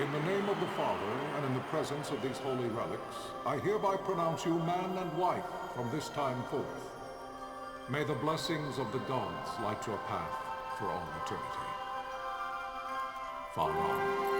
In the name of the Father, and in the presence of these holy relics, I hereby pronounce you man and wife from this time forth. May the blessings of the gods light your path for all eternity. Far on.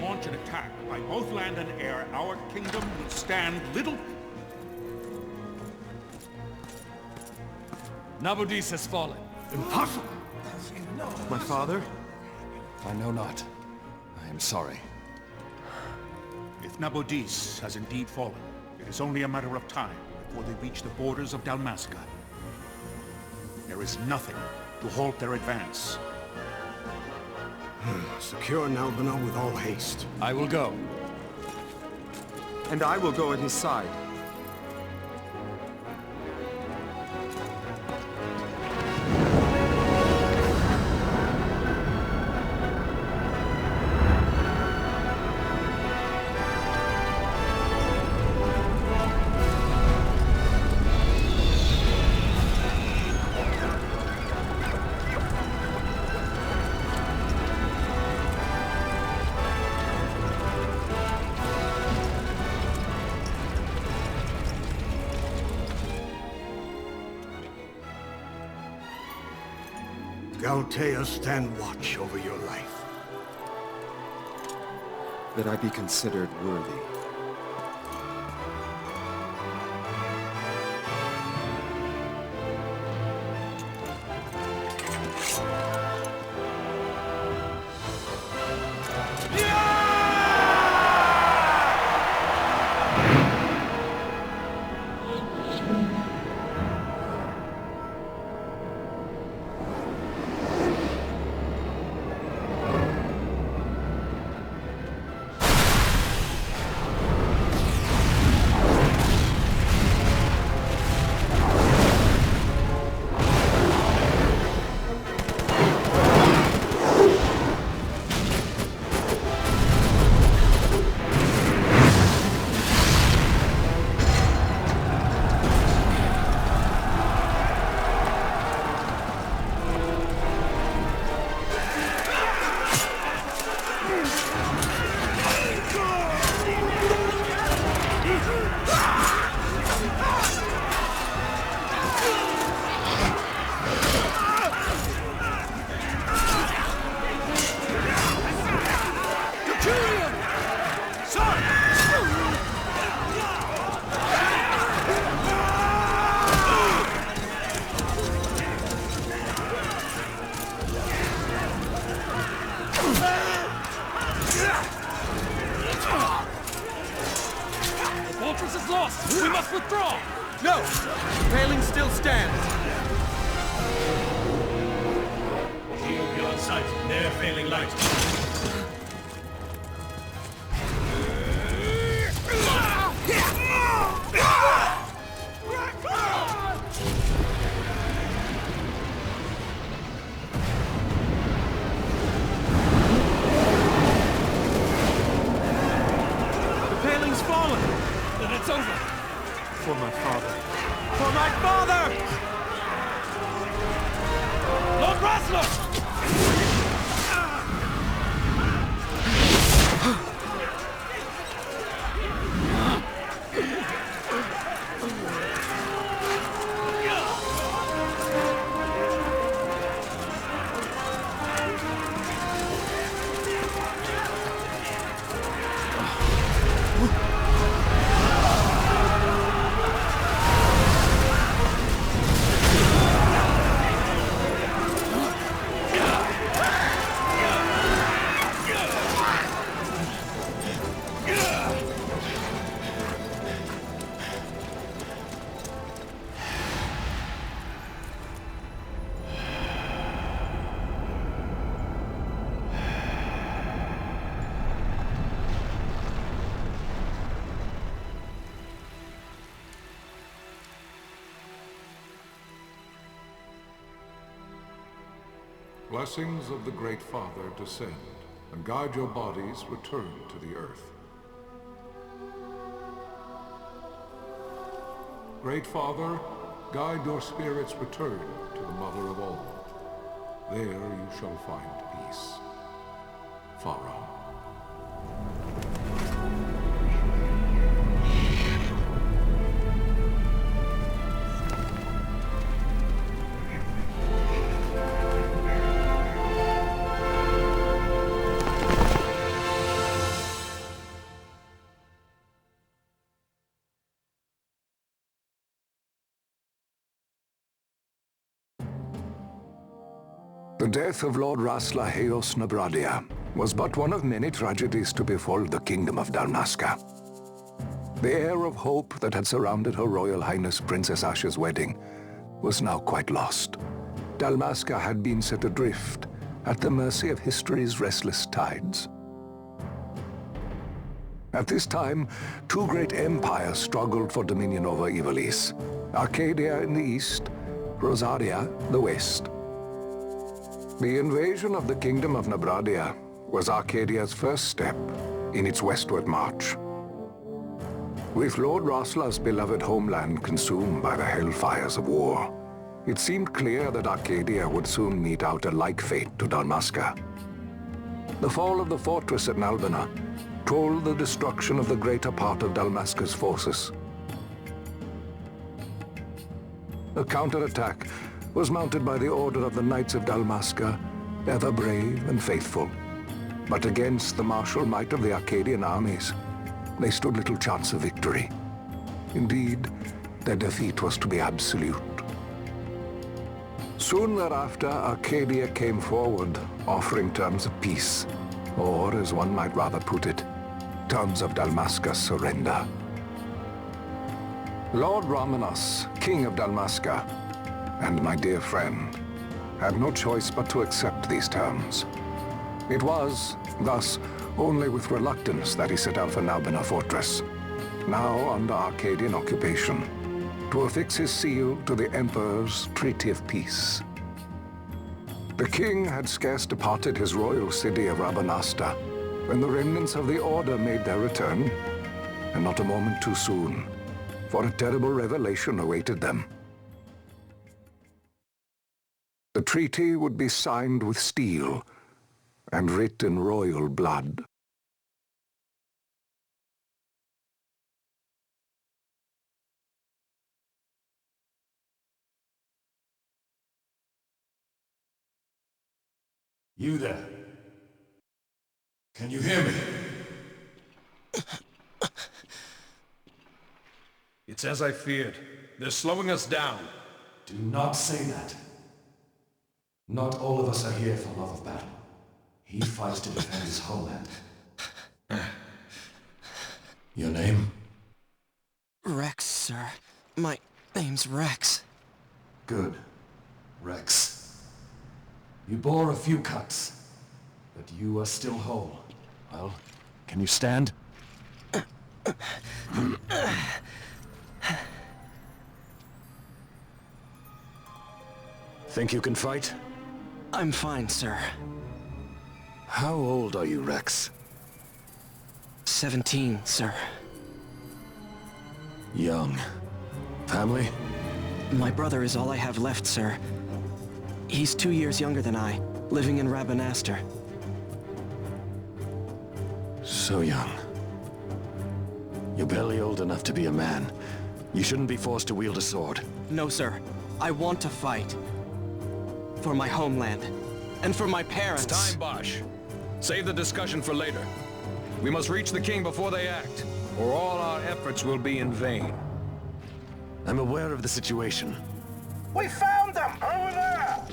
Launch an attack by both land and air, our kingdom will stand little... Nabudis has fallen. Impossible! My father? I know not. I am sorry. If Nabudis has indeed fallen, it is only a matter of time before they reach the borders of Dalmasca. There is nothing to halt their advance. Secure Nalbina with all haste. I will go. And I will go at his side. Galtea, stand watch over your life. That I be considered worthy. We must withdraw! No! The paling still stands! Shield beyond sight, near failing light. The paling's fallen! Then it's over! For my father. For my father! Lord Rasler! Blessings of the Great Father descend, and guide your bodies return to the earth. Great Father, guide your spirits return to the Mother of all. There you shall find peace. Pharaoh. The death of Lord Rasla Heos Nabradia was but one of many tragedies to befall the Kingdom of Dalmasca. The air of hope that had surrounded Her Royal Highness Princess Asha's wedding was now quite lost. Dalmasca had been set adrift at the mercy of history's restless tides. At this time, two great empires struggled for dominion over Ivalice: Arcadia in the east, Rosaria the west. The invasion of the Kingdom of Nabradia was Arcadia's first step in its westward march. With Lord Rasla's beloved homeland consumed by the hellfires of war, it seemed clear that Arcadia would soon mete out a like fate to Dalmasca. The fall of the fortress at Nalbina told the destruction of the greater part of Dalmasca's forces. A counterattack was mounted by the Order of the Knights of Dalmasca, ever brave and faithful. But against the martial might of the Arcadian armies, they stood little chance of victory. Indeed, their defeat was to be absolute. Soon thereafter, Arcadia came forward, offering terms of peace, or, as one might rather put it, terms of Dalmasca's surrender. Lord Ramanas, King of Dalmasca, and my dear friend, had no choice but to accept these terms. It was, thus, only with reluctance that he set out for Nalbina Fortress, now under Arcadian occupation, to affix his seal to the Emperor's Treaty of Peace. The king had scarce departed his royal city of Rabanasta when the remnants of the Order made their return, and not a moment too soon, for a terrible revelation awaited them. The treaty would be signed with steel and writ in royal blood. You there? Can you hear me? It's as I feared. They're slowing us down. Do not say that. Not all of us are here for love of battle. He fights to defend his homeland. Your name? Rex, sir. My name's Rex. Good. Rex. You bore a few cuts, but you are still whole. Well, can you stand? Think you can fight? I'm fine, sir. How old are you, Rex? 17, sir. Young. Family? My brother is all I have left, sir. He's 2 years younger than I, living in Rabanastre. So young. You're barely old enough to be a man. You shouldn't be forced to wield a sword. No, sir. I want to fight. For my homeland. And for my parents. It's time, Bosch. Save the discussion for later. We must reach the king before they act, or all our efforts will be in vain. I'm aware of the situation. We found them! Over there!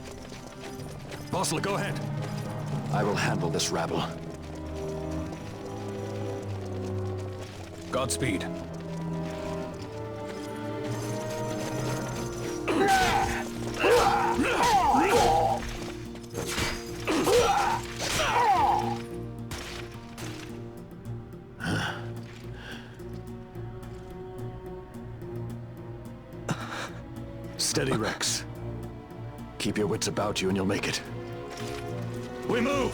Bossler, go ahead. I will handle this rabble. Godspeed. Steady, Rex. Keep your wits about you and you'll make it. We move!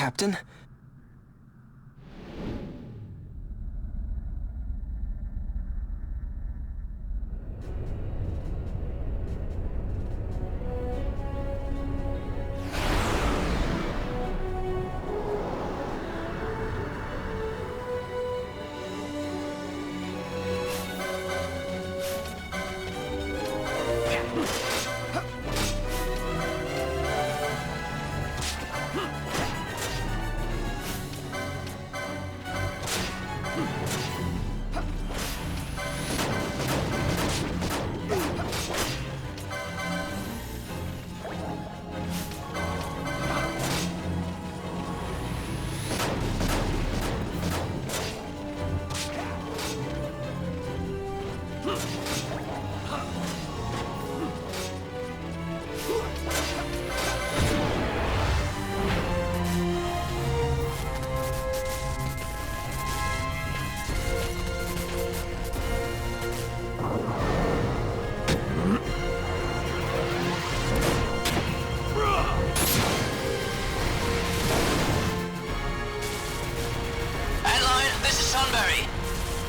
Captain?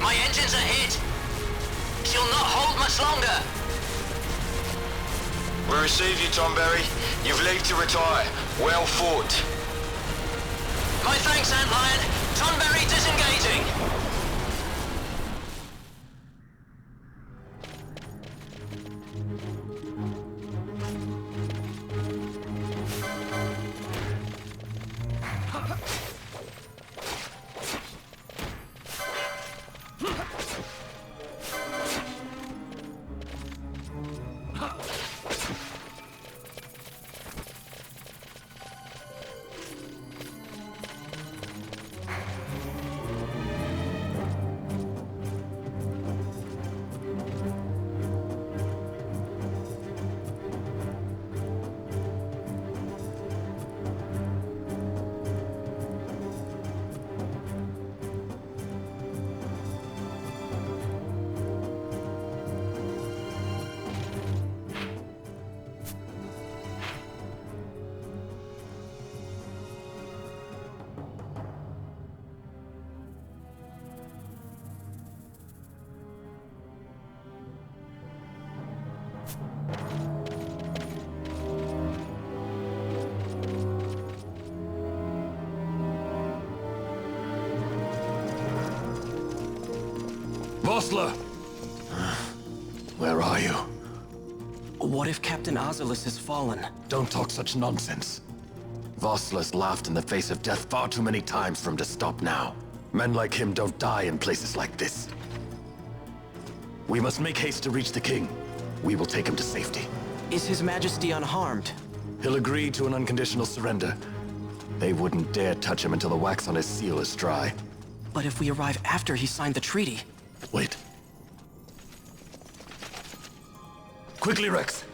My engines are hit. She'll not hold much longer. We receive you, Tomberry. You've leave to retire. Well fought. My thanks, Antlion. Tonberry disengaging. Vossler! Where are you? What if Captain Oculus has fallen? Don't talk such nonsense. Vossler's laughed in the face of death far too many times for him to stop now. Men like him don't die in places like this. We must make haste to reach the king. We will take him to safety. Is His Majesty unharmed? He'll agree to an unconditional surrender. They wouldn't dare touch him until the wax on his seal is dry. But if we arrive after he signed the treaty... Wait. Quickly, Rex!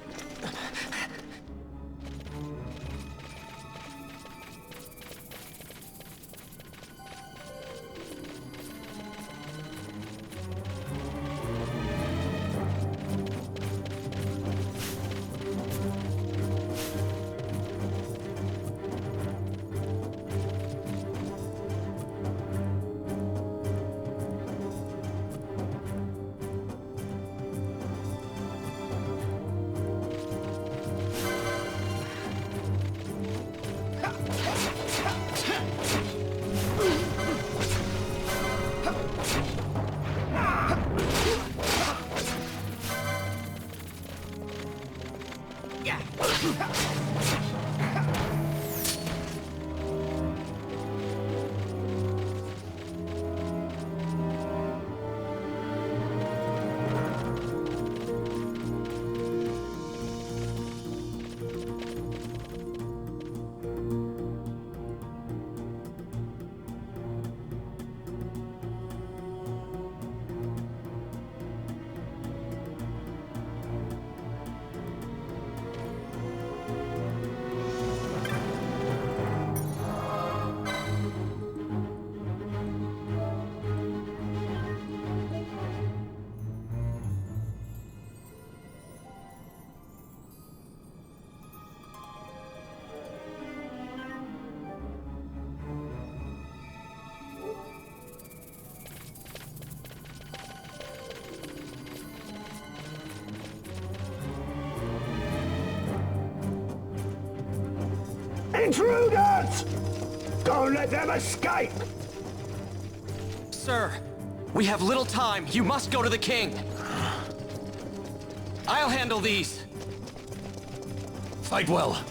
Intruders! Don't let them escape! Sir, we have little time. You must go to the king. I'll handle these. Fight well.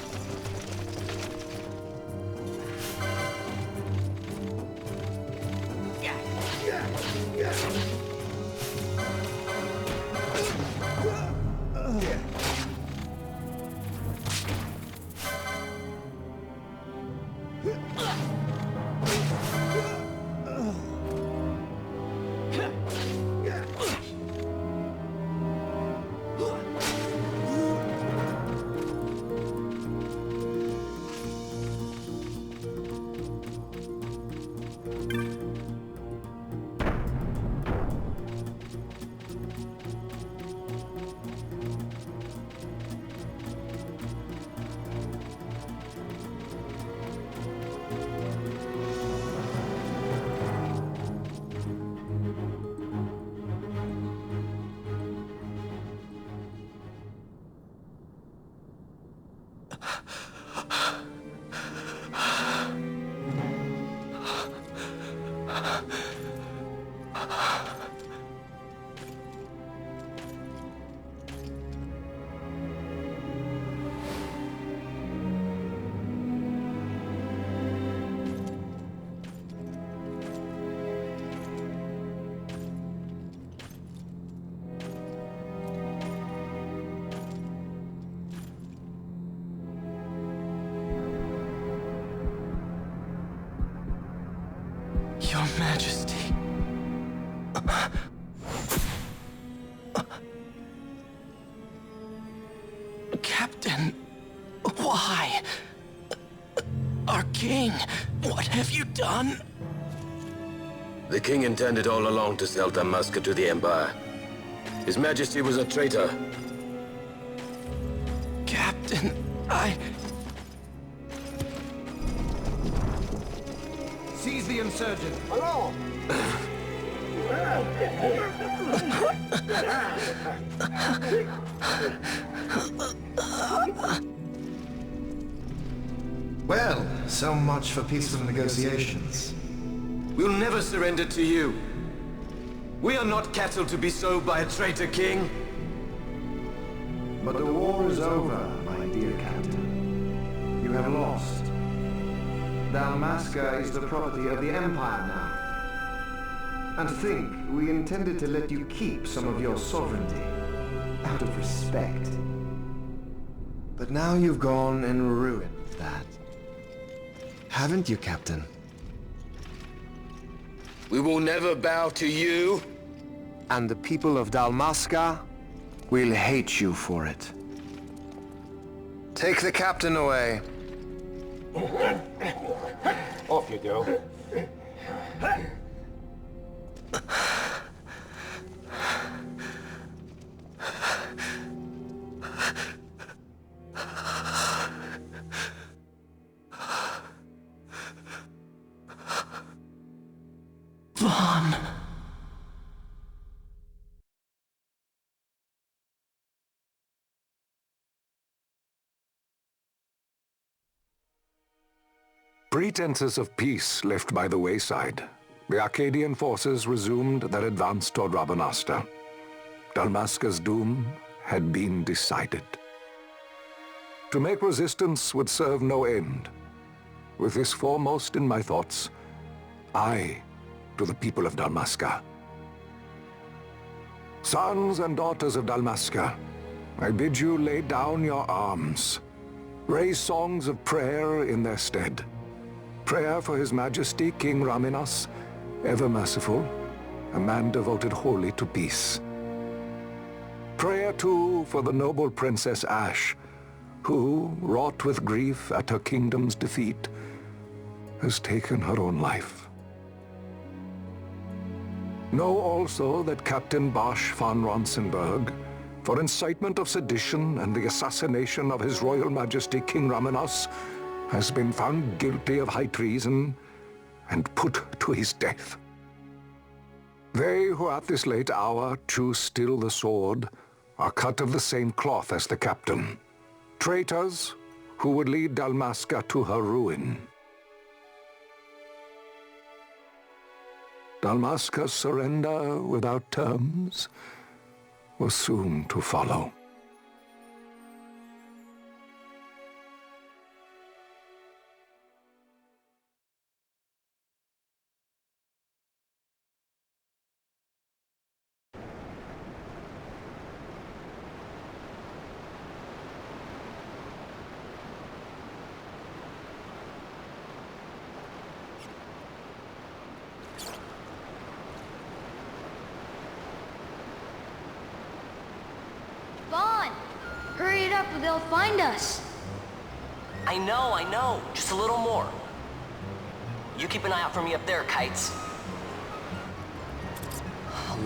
Your Majesty. Captain, why? Our king, what have you done? The king intended all along to sell Damascus to the Empire. His Majesty was a traitor. Captain, Seize the insurgent! Hello! Well, so much for peaceful negotiations. We'll never surrender to you. We are not cattle to be sold by a traitor king. But the war is over, my dear captain. You have lost. Dalmasca is the property of the Empire now. And to think, we intended to let you keep some of your sovereignty, out of respect. But now you've gone and ruined that. Haven't you, Captain? We will never bow to you. And the people of Dalmasca will hate you for it. Take the captain away. Off you go. Vaughn. Pretenses of peace left by the wayside, the Arcadian forces resumed their advance toward Rabanasta. Dalmasca's doom had been decided. To make resistance would serve no end. With this foremost in my thoughts, I to the people of Dalmasca. Sons and daughters of Dalmasca, I bid you lay down your arms. Raise songs of prayer in their stead. Prayer for His Majesty King Raminas, ever merciful, a man devoted wholly to peace. Prayer, too, for the noble Princess Ash, who, wrought with grief at her kingdom's defeat, has taken her own life. Know also that Captain Bosch von Ronsenberg, for incitement of sedition and the assassination of His Royal Majesty King Raminas, has been found guilty of high treason and put to his death. They who at this late hour choose still the sword are cut of the same cloth as the captain. Traitors who would lead Dalmasca to her ruin. Dalmasca's surrender without terms was soon to follow. Hurry it up or they'll find us. I know. Just a little more. You keep an eye out for me up there, Kites.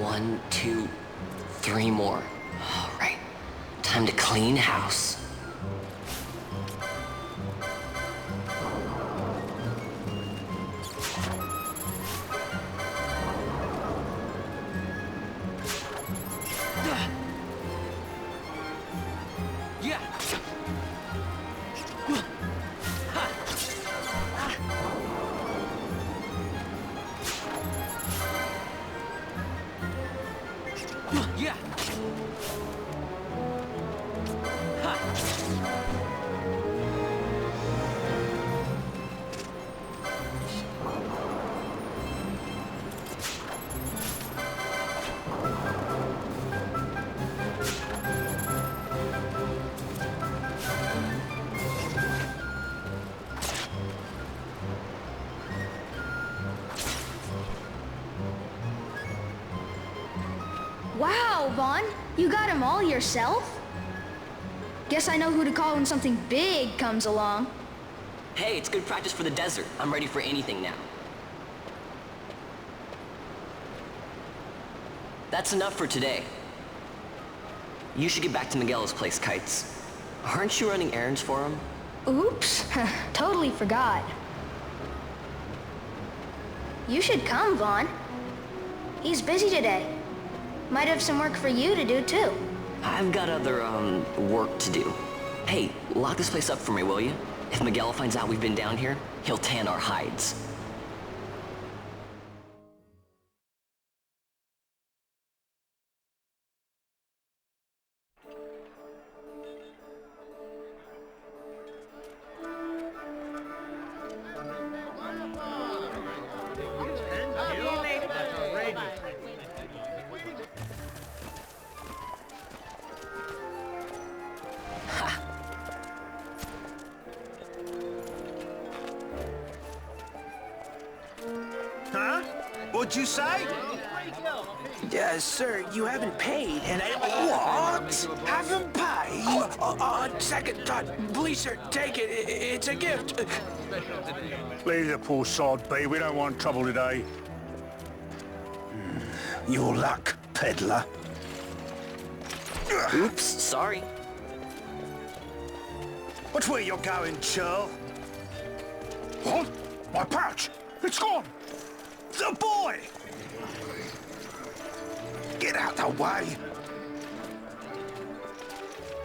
1, 2, 3 more. All right. Time to clean house. Wow, Vaughn, you got him all yourself? Guess I know who to call when something big comes along. Hey, it's good practice for the desert. I'm ready for anything now. That's enough for today. You should get back to Miguel's place, Kites. Aren't you running errands for him? Oops, totally forgot. You should come, Vaughn. He's busy today. Might have some work for you to do, too. I've got other, work to do. Hey, lock this place up for me, will you? If Miguel finds out we've been down here, he'll tan our hides. What'd you say? Sir, you haven't paid, and I... What? Haven't paid? Second thought. Please, sir, take it. It's a gift. Leave the poor sod be. We don't want trouble today. Your luck, peddler. Oops, sorry. Watch where you're going, churl. What? My pouch! It's gone! The boy! Get out the way!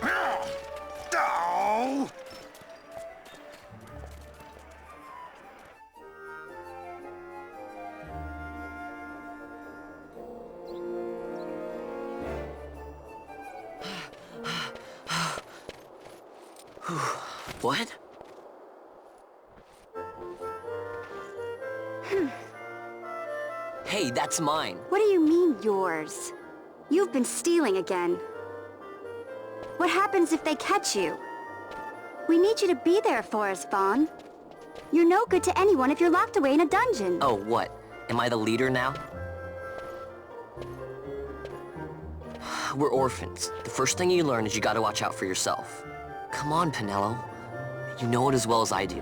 Oh! What? Hey, that's mine. What do you mean, yours? You've been stealing again. What happens if they catch you? We need you to be there for us, Vaughn. You're no good to anyone if you're locked away in a dungeon. Oh, what? Am I the leader now? We're orphans. The first thing you learn is you gotta watch out for yourself. Come on, Pinello. You know it as well as I do.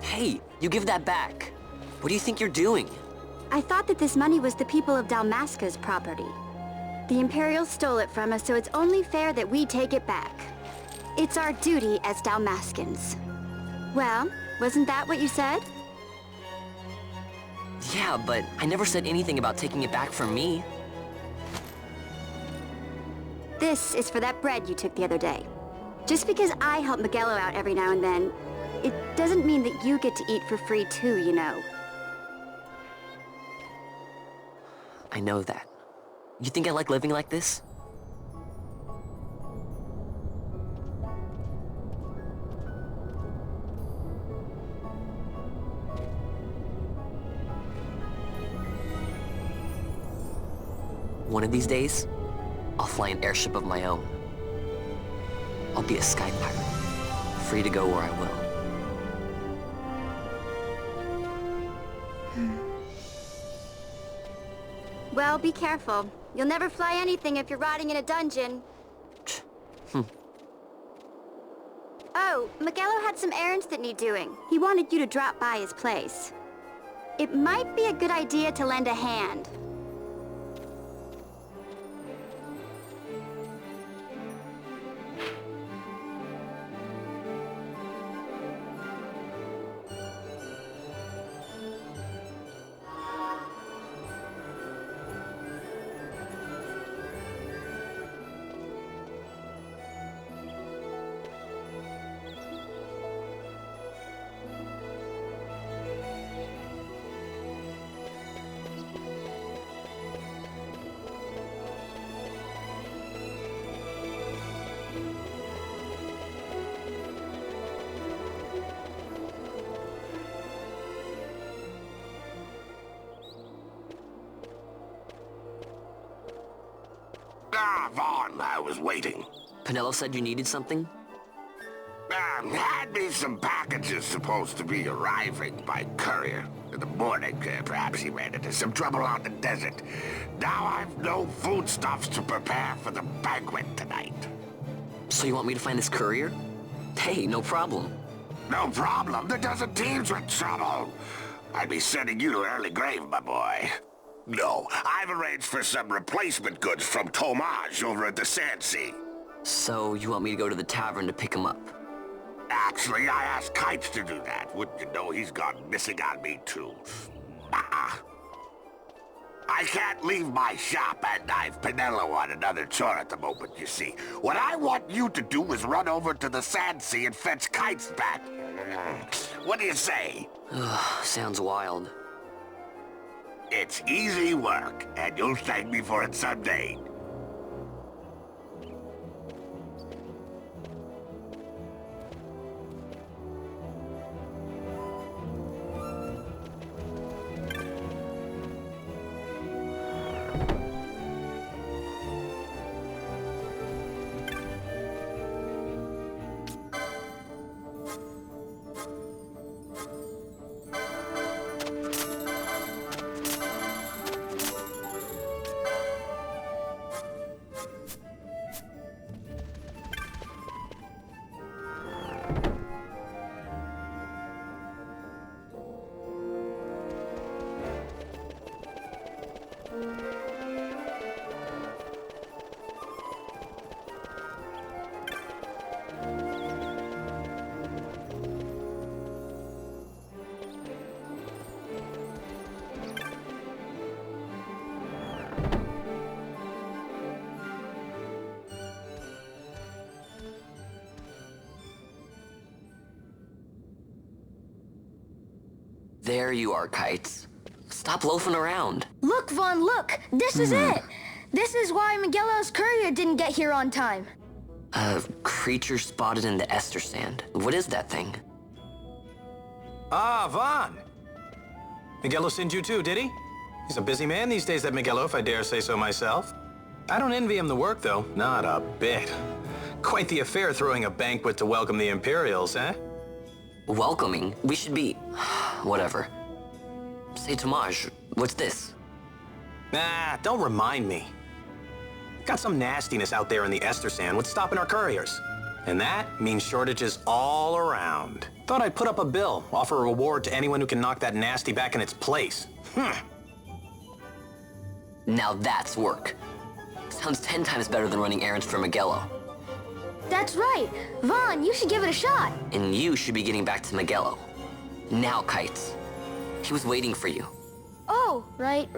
Hey, you give that back. What do you think you're doing? I thought that this money was the people of Dalmasca's property. The Imperials stole it from us, so it's only fair that we take it back. It's our duty as Dalmascans. Well, wasn't that what you said? Yeah, but I never said anything about taking it back from me. This is for that bread you took the other day. Just because I help Miguelo out every now and then, it doesn't mean that you get to eat for free too, you know. I know that. You think I like living like this? One of these days, I'll fly an airship of my own. I'll be a sky pirate, free to go where I will. Well, be careful. You'll never fly anything if you're rotting in a dungeon. Oh, Miguelo had some errands that need doing. He wanted you to drop by his place. It might be a good idea to lend a hand. Vaughn, I was waiting. Pinello said you needed something? Had me some packages supposed to be arriving by courier. In the morning, perhaps he ran into some trouble out in the desert. Now I've no foodstuffs to prepare for the banquet tonight. So you want me to find this courier? Hey, no problem. No problem. The desert teems with trouble. I'd be sending you to early grave, my boy. No, I've arranged for some replacement goods from Tomage over at the Sand Sea. So you want me to go to the tavern to pick him up? Actually, I asked Kites to do that. Wouldn't you know he's gone missing on me, too. I can't leave my shop, and I've Pinello on another chore at the moment, you see. What I want you to do is run over to the Sand Sea and fetch Kites back. What do you say? Sounds wild. It's easy work, and you'll thank me for it someday. There you are, Kites. Stop loafing around. Look, Vaughn, look! This is it! This is why Miguelo's courier didn't get here on time. A creature spotted in the Ester Sand. What is that thing? Ah, Vaughn! Miguelo sent you too, did he? He's a busy man these days, that Miguelo, if I dare say so myself. I don't envy him the work, though. Not a bit. Quite the affair throwing a banquet to welcome the Imperials, eh? Welcoming? We should be... whatever. Say, Tomaj, what's this? Nah, don't remind me. Got some nastiness out there in the Ester Sand. What's stopping our couriers? And that means shortages all around. Thought I'd put up a bill, offer a reward to anyone who can knock that nasty back in its place. Now that's work. Sounds 10 times better than running errands for Miguelo. That's right. Vaughn, you should give it a shot. And you should be getting back to Miguelo. Now, Kites. He was waiting for you. Oh, right.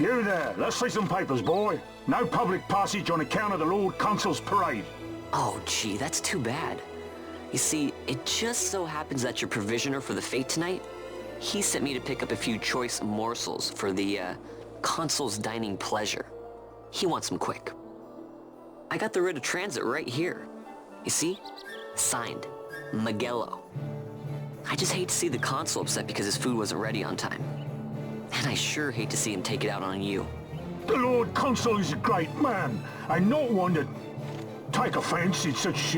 You there, let's see some papers, boy. No public passage on account of the Lord Consul's parade. Oh, gee, that's too bad. You see, it just so happens that your provisioner for the fete tonight, he sent me to pick up a few choice morsels for the, Consul's dining pleasure. He wants them quick. I got the writ of transit right here. You see? Signed, Miguelo. I just hate to see the Consul upset because his food wasn't ready on time. And I sure hate to see him take it out on you. The Lord Consul is a great man, and not one to take offense in such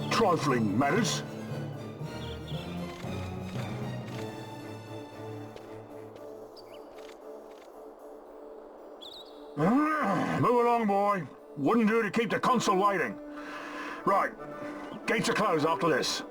trifling matters. Move along, boy. Wouldn't do to keep the Consul waiting. Right, gates are closed after this.